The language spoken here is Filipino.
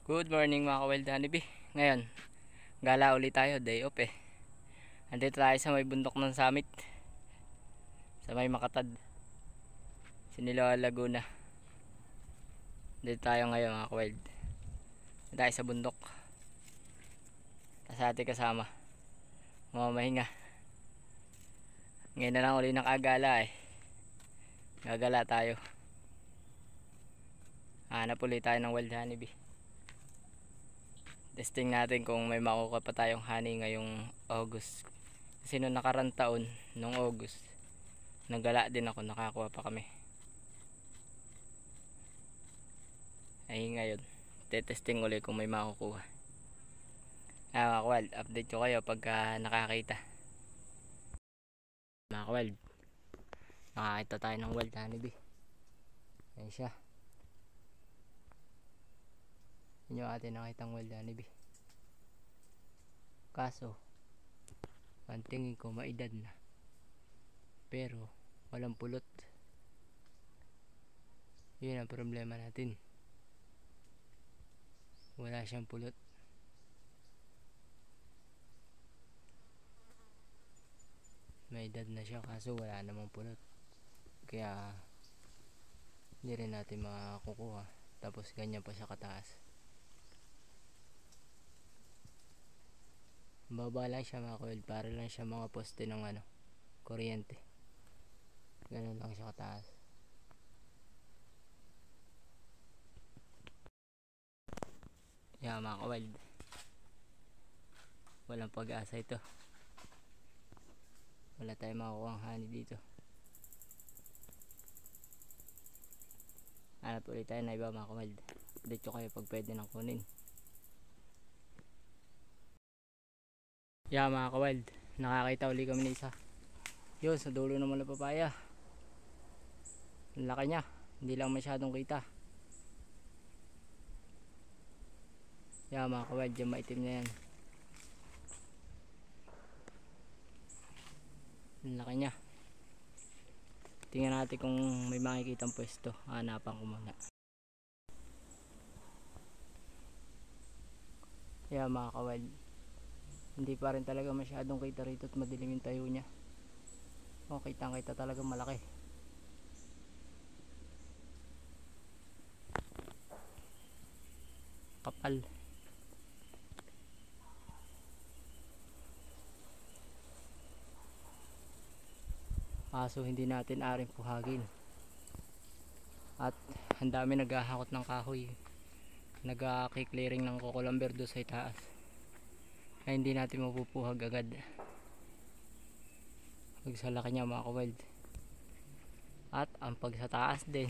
Good morning mga ka-wild honeybee. Ngayon, gala ulit tayo, day off eh. Andito tayo sa may bundok ng summit. Sa may Makatad, Siniloa, Laguna. Dito tayo ngayon mga ka-wild. Dito tayo sa bundok. Sa ating kasama, mamahinga. Ngayon na lang ulit nakagala eh. Gagala tayo. Hanap ulit tayo ng wild honeybee. Testing natin kung may makukuha pa tayong honey ngayong August. Kasi nung nakarang taon, nung August, naggala din ako, nakakuha pa kami. Ay ngayon, testing ulit kung may makukuha. Mga ka-wild, update ko kayo pagka nakakita. Mga ka-wild, nakakita tayo ng wild honeybee. Ayan siya. Yun yung atin nakitang wild honeybee. Kaso ang tingin ko maedad na, pero walang pulot. Yun ang problema natin, wala siyang pulot. May edad na siya kaso wala namang pulot, kaya hindi rin natin makakukuha. Tapos ganyan pa siya kataas. Baba lang siya mga ka-wild, para lang siya mga poste ng kuryente. Ganun lang siya kataas. Yeah mga ka-wild, walang pag-asa ito. Wala tayong makukuha ang honey dito. Hanap ulit tayo na iba mga ka-wild. Update ko kayo pag pwede nang kunin. Yeah mga ka-wild, nakakita ulit kami ng isa. Yun sa dulo ng malapapaya. Ang laki niya, hindi lang masyadong kita. Yeah mga ka-wild, yung maitim na yan. Ang laki niya. Tingnan natin kung may makikitang pwesto. Hanapan ko muna. Yeah mga ka-wild, hindi pa rin talaga masyadong kita rito at madilim yung tayo niya. O kitang kita talaga malaki. Kapal. Kaso hindi natin aring puhagin. At ang dami naghahakot ng kahoy, nagka-clearing ng kukulamber doon sa itaas, ay hindi natin mapupuhag agad pag sa laki niya mga ka-wild. At ang pag sa taas din,